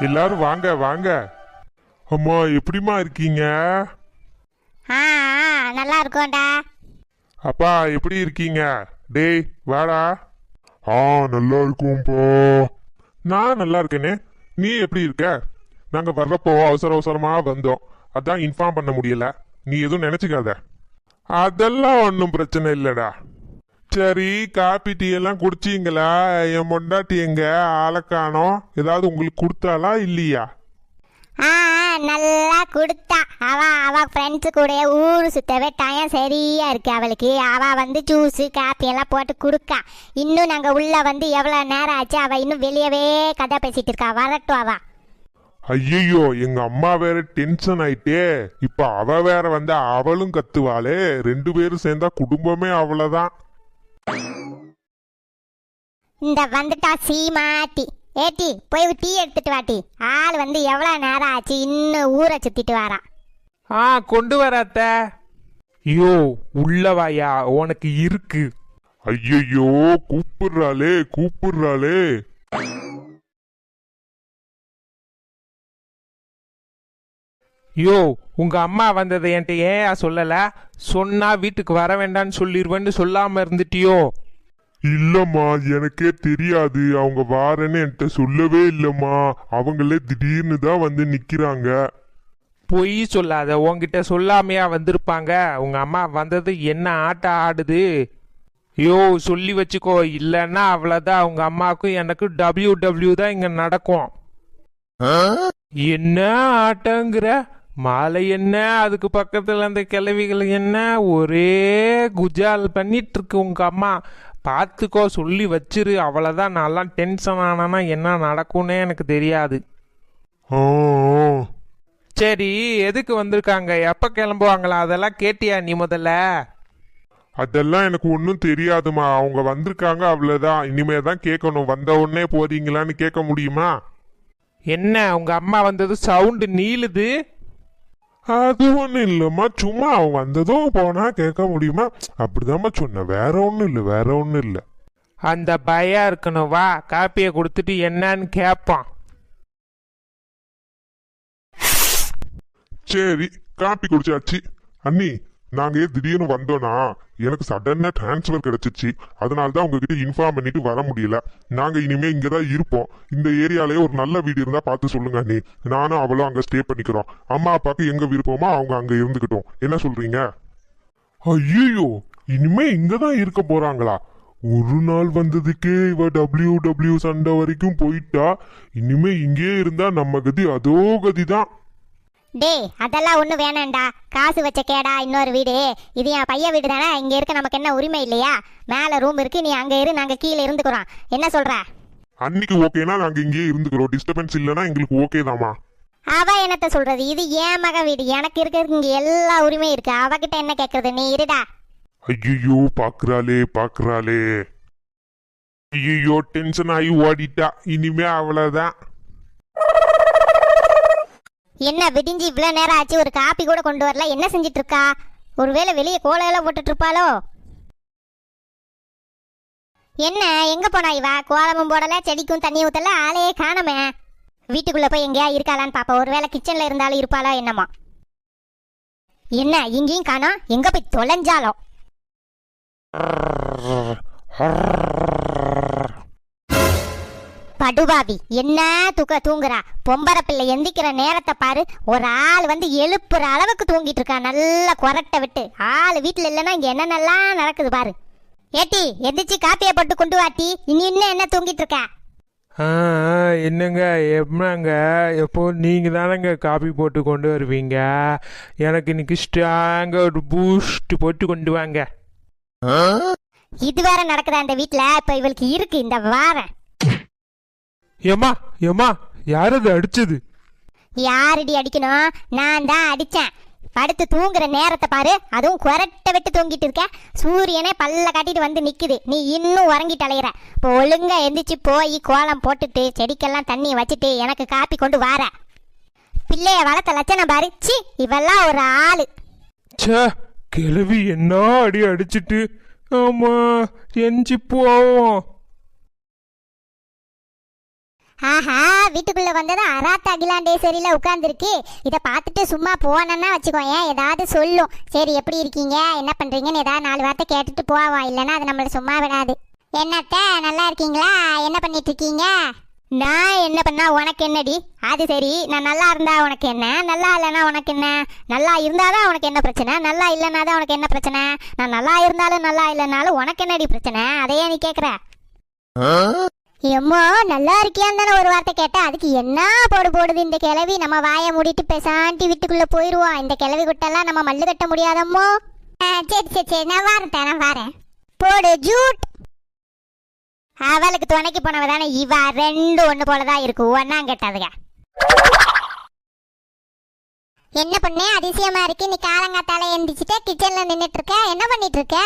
எல்லாரும் வாங்க வாங்க. அம்மா எப்படிம்மா இருக்கீங்க? ஆ நல்லா இருக்கோம்டா. அப்பா எப்படி இருக்கீங்க? டேய் வாடா. நல்லா இருக்கும்பா. நான் நல்லா இருக்கேனே. நீ எப்படி இருக்க? நாங்க வர்றப்போ அவசர அவசரமா வந்தோம், அதான் இன்ஃபார்ம் பண்ண முடியல. நீ எதுவும் நினைச்சுக்காத. அதெல்லாம் ஒன்றும் பிரச்சனை இல்லடா. சரி, காப்பி டீ எல்லாம் குடிச்சீங்களா? என் பொண்டாட்டி எங்க ஆளை காணோம். ஏதாவது உங்களுக்கு கொடுத்தாளா இல்லையா? நல்லா கொடுத்தா. அவ ஃப்ரெண்ட்ஸு கூட ஊர் சுத்தவே டைம் சரியா இருக்கு அவளுக்கு. அவ வந்து ஜூஸு காப்பி எல்லாம் போட்டு கொடுக்கா. இன்னும் நாங்கள் உள்ள வந்து எவ்வளோ நேரம் ஆச்சு, அவ இன்னும் வெளியவே கதை பேசிட்டு இருக்கா. வரட்டும் அவ. ஐயோ, எங்க அம்மா வேற டென்ஷன் ஆயிட்டே. இப்ப அவ வேற வந்து அவளும் கத்துவாளே. ரெண்டு பேரும் சேர்ந்தா குடும்பமே அவ்வளவுதான். இந்த வந்துட்டா சீமாட்டி. ஏட்டி போய் டீ எடுத்துட்டு வாட்டி. ஆள் வந்து எவ்வளோ நேரம் ஆச்சு, இன்னும் ஊரை சுத்திட்டு வாரா. கொண்டு வராத்த. ஐயோ உள்ளவாயா, உனக்கு இருக்கு. ஐயோ கூப்பிடுறாளே கூப்பிடுறாளே. யோ, உங்க அம்மா வந்ததை என்கிட்ட ஏன் சொல்லல? சொன்னா வீட்டுக்கு வர வேண்டான்னு சொல்லிடுவேன்னு சொல்லாம இருந்துட்டியோ? இல்லம்மா, எனக்கே தெரியாது. அவங்க வாரேன்னு என்கிட்ட சொல்லவே இல்லம்மா. அவங்களே திடீர்னு தான் வந்து நிக்கிறாங்க. பொய் சொல்லாத. உங்ககிட்ட சொல்லாமையா வந்திருப்பாங்க? உங்க அம்மா வந்தது என்ன ஆட்டம் ஆடுது? யோ சொல்லி வச்சுக்கோ, இல்லைன்னா அவ்வளோதான். உங்க அம்மாவுக்கும் எனக்கும் WW தான் இங்க நடக்கும். என்ன ஆட்டங்கிற? மாலை என்ன, அதுக்கு பக்கத்துல அந்த கிளவிகள் என்ன, ஒரே குஜால் பண்ணிட்டு இருக்கு உங்க அம்மா. பார்த்துக்கோ, சொல்லி வச்சிரு. அவ்வளோதான். நான்லாம் டென்ஷன் ஆனா என்ன நடக்கும்னே எனக்கு தெரியாது. சரி, எதுக்கு வந்திருக்காங்க? எப்ப கிளம்புவாங்களா? அதெல்லாம் கேட்டியா நீ முதல்ல? அதெல்லாம் எனக்கு ஒன்றும் தெரியாதுமா. அவங்க வந்திருக்காங்க அவ்வளவுதான். இனிமே தான் கேட்கணும். வந்த உடனே போறீங்களான்னு கேட்க முடியுமா? என்ன உங்க அம்மா வந்தது சவுண்டு நீளுது? அது ஒன்றும் இல்லைம்மா, சும்மா அவன் வந்ததும் போனா கேட்க முடியுமா? அப்படிதாம்மா சொன்ன, வேற ஒன்றும் இல்லை, வேற ஒன்றும் இல்லை. அந்த பயம் இருக்கணும். வா, காப்பியை கொடுத்துட்டு என்னன்னு கேட்பான். சரி, காப்பி குடிச்சாச்சு. அண்ணி, நாங்க திடீர்னு வந்தோம்னா எனக்கு சடனா டிரான்ஸ்ஃபர் கிடைச்சிச்சு. அதனாலதான் உங்ககிட்ட இன்ஃபார்ம் பண்ணிட்டு வர முடியல. நாங்க இனிமே இங்கதான் இருப்போம். இந்த ஏரியாலேயே ஒரு நல்ல வீடு இருந்தா பார்த்து சொல்லுங்க அண்ணி. நானும் அவளும் அங்க ஸ்டே பண்ணிக்கிறோம். அம்மா அப்பாக்கு எங்க விருப்பமோ அவங்க அங்க இருந்துக்கிட்டோம். என்ன சொல்றீங்க? ஐயோ, இனிமே இங்கதான் இருக்க போறாங்களா? ஒரு நாள் வந்ததுக்கே இவ WW சண்டை வரைக்கும் போயிட்டா. இனிமே இங்கே இருந்தா நம்ம கதி அதோ கதிதான். டே அதெல்லாம் ஒன்றும் வேணாண்டா. காசு வச்ச கேடா இன்னொரு வீடு. இது என் பையன் வீடு தானே. இங்கே இருக்க நமக்கு என்ன உரிமை இல்லையா? மேலே ரூம் இருக்கு, நீ அங்கே இரு, நாங்கள் கீழே இருந்துக்கிறோம். என்ன சொல்ற? அன்னைக்கு ஓகேனா நாங்க இங்கே இருந்துக்கிறோம். டிஸ்டர்பன்ஸ் இல்லைன்னா எங்களுக்கு ஓகே தாமா. அவ என்னத்த சொல்றது? இது என் மக வீடு. எனக்கு இருக்கிறதுக்கு இங்கே எல்லா உரிமையும் இருக்கு. அவகிட்ட என்ன கேட்கறது? நீ இருடா. ஐயோ பாக்குறாளே பாக்குறாளே. ஐயோ டென்ஷன் ஆகி ஓடிட்டா. இனிமே அவ்வளவுதான். என்ன விடிஞ்சு இவ்வளோ நேரம் ஆச்சு, ஒரு காப்பி கூட கொண்டு வரல. என்ன செஞ்சிட்டு இருக்கா? ஒருவேளை வெளியே கோலையெல்லாம் போட்டுட்டு இருப்பாளோ? என்ன எங்க போனா இவ? கோலமும் போடல, செடிக்கும் தண்ணி ஊத்தல, ஆளையே காணமே. வீட்டுக்குள்ள போய் எங்கேயா இருக்காளான்னு பாப்பா. ஒருவேளை கிச்சன்ல இருந்தாலும் இருப்பாளோ என்னமா? என்ன இங்கேயும் காணோம்? எங்க போய் தொலைஞ்சாலும்? படுபாவி, என்ன தூங்குறா? பொம்பரை பிள்ளை எந்திக்கிற நேரத்தை பாரு. ஒரு ஆள் வந்து எழுப்புற அளவுக்கு தூங்கிட்டு இருக்கா, நல்லா கொரட்டை விட்டு. ஆள் வீட்டுல இல்லைன்னா இங்க என்னென்னலாம் நடக்குது பாரு. ஏட்டி எந்திரிச்சு காப்பியை போட்டு கொண்டு வாட்டி. இன்னும் என்ன தூங்கிட்டு இருக்கா? என்னங்க எப்பங்க? எப்போ நீங்கள் தானேங்க காப்பி போட்டு கொண்டு வருவீங்க. எனக்கு இன்னைக்கு ஸ்ட்ராங்காக ஒரு பூஸ்ட் போட்டு கொண்டு வாங்க. இது வேற நடக்குதா அந்த வீட்டுல? இப்ப இவளுக்கு இருக்கு இந்த வாரம். ஏமா ஏமா, யார் அது அடிச்சது? யாரடி அடிக்கணும்? நான் தான் அடிச்சேன். படுத்து தூங்குற நேரத்தை பாரு. அதுவும் கொரட்டை விட்டு தூங்கிட்டு இருக்க. சூரியனே பல்ல காட்டிட்டு வந்து நிக்குது. நீ இன்னும் உறங்கிட்டு அலையிற. இப்போ ஒழுங்கா எந்திரிச்சு போய் கோலம் போட்டுட்டு செடிக்கெல்லாம் தண்ணி வச்சுட்டு எனக்கு காப்பி கொண்டு வார. பிள்ளைய வளர்த்த லட்சணம் பாரு. சி, இவெல்லாம் ஒரு ஆளு. சே, கிழவி என்ன அடி அடிச்சிட்டு. ஆமா, எஞ்சி போவோம். ஆஹா, வீட்டுக்குள்ள வந்தது அராத்த அகிலாண்டேஸ்வரியில உட்கார்ந்துருக்கு. இதை பார்த்துட்டு சும்மா போனேன்னா வச்சுக்கோங்க, ஏதாவது சொல்லும். சரி எப்படி இருக்கீங்க, என்ன பண்றீங்கன்னு ஏதாவது 4 வார்த்தை கேட்டுட்டு போவா, இல்லைன்னா அது நம்மள சும்மா விடாது. என்னத்த நல்லா இருக்கீங்களா, என்ன பண்ணிட்டு இருக்கீங்க? நான் என்ன பண்ணா உனக்கு என்னடி? அது சரி, நான் நல்லா இருந்தா உனக்கு என்ன, நல்லா இல்லைன்னா உனக்கு என்ன? நல்லா இருந்தாதான் உனக்கு என்ன பிரச்சனை, நல்லா இல்லைன்னா தான் உனக்கு என்ன பிரச்சனை? நான் நல்லா இருந்தாலும் நல்லா இல்லைனாலும் உனக்கு என்னடி பிரச்சனை? அதையே நீ கேட்குற? எம்மா நல்லா இருக்கியான்னு தானே ஒரு வார்த்தை கேட்டேன், அதுக்கு என்ன போடுது இந்த கிழவி. நம்ம வாயை மூடிட்டு பேசாண்டி வீட்டுக்குள்ள போயிடுவோம். இந்த கிழவி குட்டெல்லாம் நம்ம மல்லு கட்ட முடியாதம்மோ. சரி நான் வாரேன் போடு ஜூட். அவளுக்கு துணைக்கு போனவ தானே இவ, 2 ஒண்ணு போலதான் இருக்கு, ஒன்னா கேட்டாதுங்க. என்ன பண்ணே அதிசயமா இருக்கு, நீ காலங்காத்தால எந்திரிச்சிட்டு கிச்சன்ல நின்னுட்டு இருக்க, என்ன பண்ணிட்டு இருக்க?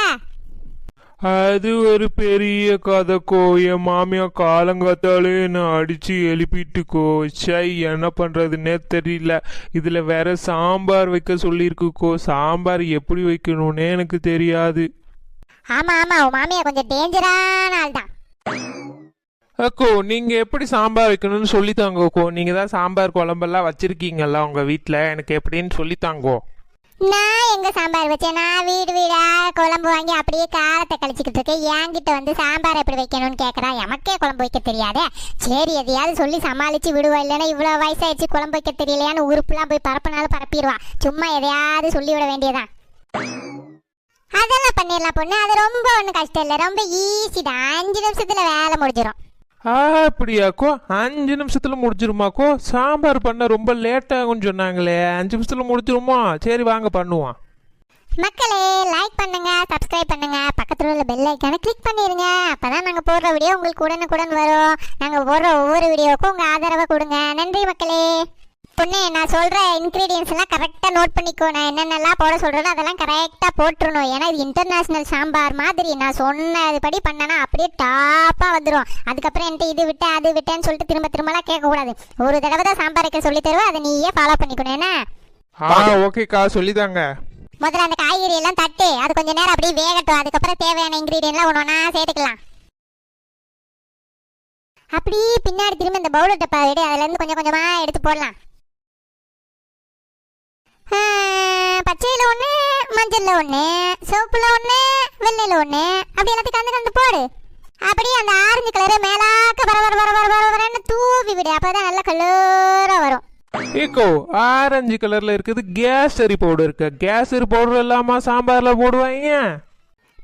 அது ஒரு பெரிய கதைக்கோ. என் மாமியா காலங்காத்தாலே நான் அடிச்சு எழுப்பிட்டுக்கோ. சை, என்ன பண்றதுன்னே தெரியல. இதுல வேற சாம்பார் வைக்க சொல்லியிருக்குக்கோ. சாம்பார் எப்படி வைக்கணும்னே எனக்கு தெரியாது. ஆமா உன் மாமியா கொஞ்சம் டேஞ்சரான ஆள் தான். அக்கோ, நீங்க எப்படி சாம்பார் வைக்கணும்னு சொல்லித்தாங்கோக்கோ. நீங்க தான் சாம்பார் குழம்பெல்லாம் வச்சிருக்கீங்கல்ல உங்க வீட்டுல, எனக்கு எப்படின்னு சொல்லித்தாங்கோ. நான் எங்க சாம்பார் வச்சேன்? நான் வீடா குழம்பு வாங்கி அப்படியே காலத்தை கழிச்சுக்கிட்டு இருக்கேன். என்கிட்ட வந்து சாம்பார் எப்படி வைக்கணும்னு கேட்கறா. எமக்கே குழம்பு வைக்க தெரியாதே. சரி எதையாவது சொல்லி சமாளிச்சு விடுவா, இல்லைன்னா இவ்வளவு வயசாயிடுச்சு குழம்பு வைக்க தெரியலையான்னு உறுப்புலாம் போய் பரப்பினாலும் பரப்பிடுவா. சும்மா எதையாவது சொல்லி விட வேண்டியதான். அதெல்லாம் பண்ணிடலாம் பொண்ணு, அது ரொம்ப ஒன்றும் கஷ்டம் இல்லை, ரொம்ப ஈஸி தான். 5 நிமிஷத்துல வேலை முடிஞ்சிடும். அப்படியாக்கோ? 5 நிமிஷத்துல முடிஞ்சிருமாக்கோ? சாம்பார் பண்ண ரொம்ப லேட் ஆகும்னு சொன்னாங்களே, 5 நிமிஷத்துல முடிஞ்சிருமா? சரி வாங்க பண்ணுவோம். மக்களே லைக் பண்ணுங்க, சப்ஸ்கிரைப் பண்ணுங்க, பக்கத்துல உள்ள பெல் ஐக்கானை கிளிக் பண்ணிருங்க. அப்பதான் நாங்க போடுற வீடியோ உங்களுக்கு உடனுக்குடன் வரும். நாங்க போடுற ஒவ்வொரு வீடியோவுக்கும் உங்க ஆதரவை கொடுங்க. நன்றி மக்களே. பொண்ணு, நான் சொல்ற இன்கிரீடியன்ஸ் எல்லாம் கரெக்டா நோட் பண்ணிக்கோ. நான் என்னென்னலாம் போட சொல்றேனோ அதெல்லாம் கரெக்டா போட்டுருணும். ஏன்னா இது இன்டர்நேஷனல் சாம்பார் மாதிரி. நான் சொன்னதுபடி பண்ணனா அப்படியே டாப்பா வந்துடும். அதுக்கப்புறம் என்கிட்ட இது விட்டு அது விட்டேன்னு சொல்லிட்டு திரும்பலாம் கேட்கக்கூடாது. ஒரு தடவை தான் சாம்பார் வைக்க சொல்லி தருவேன், அதை நீயே ஃபாலோ பண்ணிக்கணும். என்ன? ஓகேக்கா, சொல்லிதாங்க. முதல்ல அந்த காய்கறி எல்லாம் தட்டு, அது கொஞ்ச நேரம் அப்படியே வேகட்டும். அதுக்கப்புறம் தேவையான இன்கிரீடியன்ட்லாம் ஒன்றா சேர்த்துக்கலாம். அப்படி பின்னாடி திரும்ப இந்த பவுல் டப்பா விட அதுல இருந்து கொஞ்சம் கொஞ்சமா எடுத்து போடலாம். பச்சையில 1, மஞ்சள்ல 1, சிவப்புல 1, வெள்ளையில 1, அப்படி எல்லாத்தையும் கலந்து போடு. அப்படியே அந்த ஆரஞ்சு கலரை மேலாக்க பரவரன்னு தூவி விடு. அப்பதான் நல்ல கலரா வரும். ஏக்கோ, ஆரஞ்சு கலர்ல இருக்குது கேசரி பவுடர் இருக்கு. கேசரி பவுடர் இல்லாம சாம்பார்ல போடுவாங்க?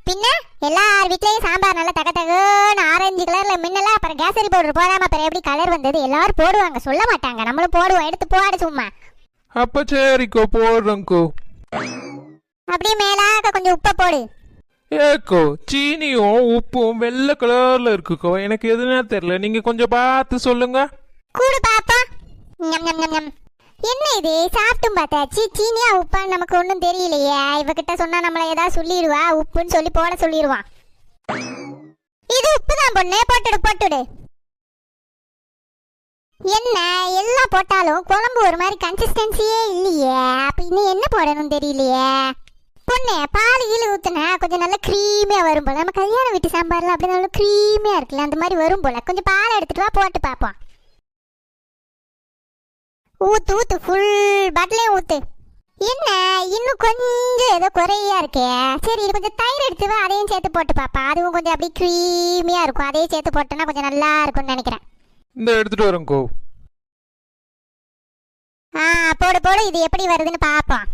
பின்ன எல்லார் வீட்லயும் சாம்பார் நல்லா தகன்னு ஆரஞ்சு கலர்ல மின்னலாம். அப்புறம் கேசரி பவுடர் போடாம அப்புறம் எப்படி கலர் வந்தது? எல்லாரும் போடுவாங்க, சொல்ல மாட்டாங்க, நம்மளும் போடுவோம். எடுத்து போடு சும்மா. அப்ப சரிக்கோ, போடுறோங்கோ. அப்படியே மேலாக்க கொஞ்சம் உப்பை போடு. ஏக்கோ, சீனியும் உப்பும் வெள்ளை கலர்ல இருக்குக்கோ. எனக்கு எதுனா தெரியல, நீங்க கொஞ்சம் பார்த்து சொல்லுங்க. கூடு பாப்பா. என்ன இது சாப்பிட்டும் பார்த்தாச்சு, சீனியா உப்பான்னு நமக்கு ஒன்றும் தெரியலையே. இவகிட்ட சொன்னா நம்மள ஏதாவது சொல்லிடுவா, உப்புன்னு சொல்லி போட சொல்லிடுவான். இது உப்பு தான் பொண்ணு, போட்டுடு. என்ன எல்லாம் போட்டாலும் குழம்பு ஒரு மாதிரி கன்சிஸ்டன்சியே இல்லையே. அப்ப இன்னும் என்ன போடணும் தெரியலையே. பொண்ணு, பால் ஊத்துனா கொஞ்சம் நல்லா க்ரீமியா வரும் போல. நம்ம கல்யாண வீட்டு சாம்பார்ல அப்படி நல்லா க்ரீமியா இருக்குல்ல, அந்த மாதிரி வரும் போல. கொஞ்சம் பால் எடுத்துட்டு வா, போட்டு பார்ப்போம். ஊத்து ஃபுல் பாட்டிலையும் ஊத்து. என்ன இன்னும் கொஞ்சம் ஏதோ குறையா இருக்கே. சரி, இது கொஞ்சம் தயிர் எடுத்து வா, அதையும் சேர்த்து போட்டு பாப்பா. அதுவும் கொஞ்சம் அப்படியே க்ரீமியா இருக்கும். அதையும் சேர்த்து போட்டோன்னா கொஞ்சம் நல்லா இருக்கும்னு நினைக்கிறேன். இந்த எடுத்துட்டு வரேங்கோ. போடு. இது எப்படி வருதுன்னு பாப்போம்.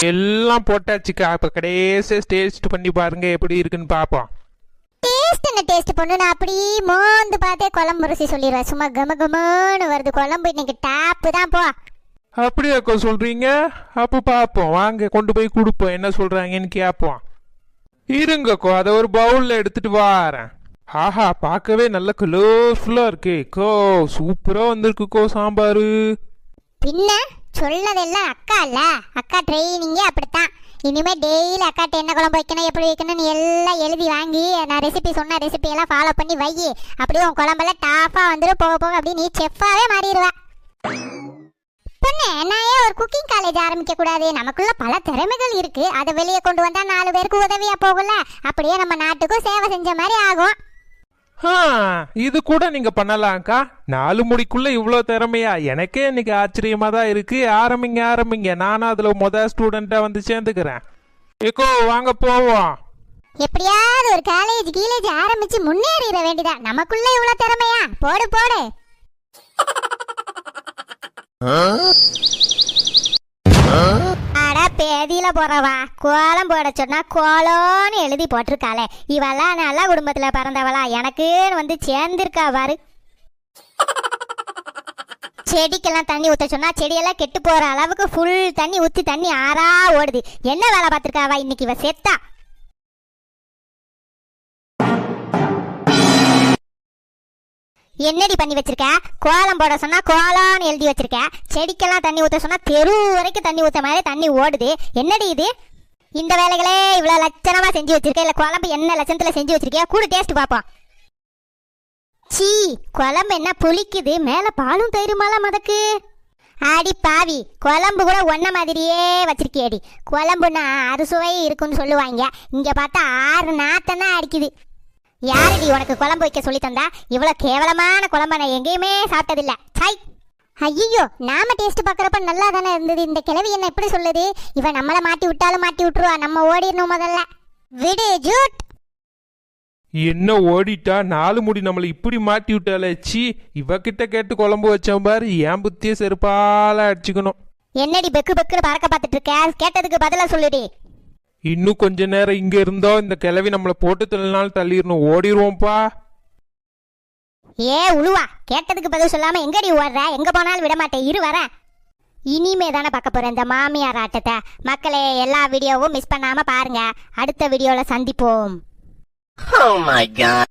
எல்லாம் போட்டாச்சுக்கா. இப்ப கடைசி டேஸ்ட் பண்ணி பாருங்க எப்படி இருக்குன்னு பாப்போம். டேஸ்ட் பொண்ணு, நான் அப்படி மோந்து பார்த்தே குழம்பு ருசி சொல்லிடுவேன். சும்மா கமகமன்னு வருது குழம்பு. இன்னைக்கு டாப்பு தான் போ. அப்படியாக்கோ சொல்றீங்க? அப்ப பாப்போம், வாங்க கொண்டு போய் கொடுப்போம், என்ன சொல்றாங்கன்னு கேட்போம். இருங்கக்கோ அதை ஒரு பவுல்ல எடுத்துட்டு வாரேன். ஆஹா பார்க்கவே நல்ல கலர்ஃபுல்லா இருக்கே கோ, சூப்பரா வந்திருக்குக்கோ சாம்பாரு. பின்ன சொல்லதெல்லாம் அக்கா இல்ல, அக்கா ட்ரைனிங்கே அப்படித்தான். இனிமே டெய்லி அக்காட்ட என்ன குழம்பு வைக்கணும் எப்படி வைக்கணும்னு எல்லாம் எழுதி வாங்கி நான் ரெசிபி சொன்ன ரெசிபி எல்லாம் ஃபாலோ பண்ணி வை. அப்படியே உன் குழம்பெல்லாம் டாப்பா வந்துடும். போக போக அப்படியே நீ செஃப்பாவே மாறிடுவ. பொண்ணு நான் ஏன் ஒரு குக்கிங் காலேஜ் ஆரம்பிக்க கூடாது? நமக்குள்ள பல திறமைகள் இருக்கு, அதை வெளியே கொண்டு வந்தா 4 பேருக்கு உதவியா போகல, அப்படியே நம்ம நாட்டுக்கும் சேவை செஞ்ச மாதிரி ஆகும். இது கூட நீங்க பண்ணலாம்க்கா. 4 முடிக்குள்ள இவ்வளோ திறமையா? எனக்கே இன்னைக்கு ஆச்சரியமா தான் இருக்கு. ஆரம்பிங்க ஆரம்பிங்க, நானும் அதுல ஸ்டூடெண்டா வந்து சேர்ந்துக்கிறேன். ஏக்கோ வாங்க போவோம். எப்படியாவது ஒரு காலேஜ் கீழேஜ் ஆரம்பிச்சு முன்னேறிட வேண்டியதா. நமக்குள்ள இவ்வளவு திறமையா? போடு போடு. அட பேதியில போறவா, கோலம் போட சொன்னா கோலம்னு எழுதி போட்டிருக்காளே, இவெல்லாம் நல்ல குடும்பத்துல பிறந்தவளா? எனக்குன்னு வந்து சேர்ந்திருக்கா பாரு. செடிக்கெல்லாம் தண்ணி ஊத்த சொன்னா செடியெல்லாம் கெட்டு போற அளவுக்கு ஃபுல் தண்ணி ஊத்தி தண்ணி ஆறா ஓடுது. என்ன வேலை பார்த்திருக்காவா இன்னைக்கு இவ செத்தா? என்னடி பண்ணி வச்சிருக்க? கோலம் போட சொன்னா கோலம்னு எழுதி வச்சிருக்க, செடிக்கெல்லாம் தண்ணி ஊத்த சொன்னா தெரு வரைக்கும் தண்ணி ஊத்த மாதிரி தண்ணி ஓடுது. என்னடி இது? இந்த வேலைகளே இவ்வளவு லட்சணமா செஞ்சு வச்சிருக்க, இல்ல குழம்பு என்ன லட்சணத்துல செஞ்சு வச்சிருக்கியா? கூட டேஸ்ட் பாப்போம். சீ, குழம்பு என்ன புளிக்குது, மேல பாலும் தயிருமாலாம் மதக்கு. ஆடி பாவி, குழம்பு கூட ஒன்ன மாதிரியே வச்சிருக்கியடி. குழம்புனா அறுசுவை இருக்குன்னு சொல்லுவாங்க, இங்க பார்த்தா 6 நாத்தம் தான் அடிக்குது. யாரடி உனக்கு குழம்பு வைக்க சொல்லி தந்தா? இவ்வளவு கேவலமான குழம்பு நான் எங்கேயுமே சாப்பிட்டதில்ல. சாய், ஐயோ, நாம டேஸ்ட் பாக்குறப்ப நல்லா தானே இருந்தது. இந்த கிழவி என்ன எப்படி சொல்லுது? இவ நம்மள மாட்டி விட்டாலும் மாட்டி விட்டுருவா. நம்ம ஓடிடணும் முதல்ல. விடு ஜூட். என்ன ஓடிட்டா? 4 முடி நம்மளை இப்படி மாட்டி விட்டாலே. சி, இவகிட்ட கேட்டு குழம்பு வச்ச பாரு, என் புத்திய செருப்பால அடிச்சுக்கணும். என்னடி பெக்கு பெக்குன்னு பறக்க பார்த்துட்டு இருக்க? கேட்டதுக்கு பதிலா சொல்லுடி. இன்னும் கொஞ்ச நேரம் இங்க இருந்தோ இந்த கிழவி நம்மளை போட்டு தள்ளினாலும் தள்ளிடணும். ஓடிடுவோம்ப்பா. ஏ உழுவா, கேட்டதுக்கு பதில் சொல்லாம எங்கடி ஓடுற? எங்க போனாலும் விட மாட்டேன், இரு வர. இனிமே தானே பார்க்க போறேன் இந்த மாமியார் ஆட்டத்தை. மக்களே, எல்லா வீடியோவும் மிஸ் பண்ணாம பாருங்க. அடுத்த வீடியோல சந்திப்போம். Oh my god.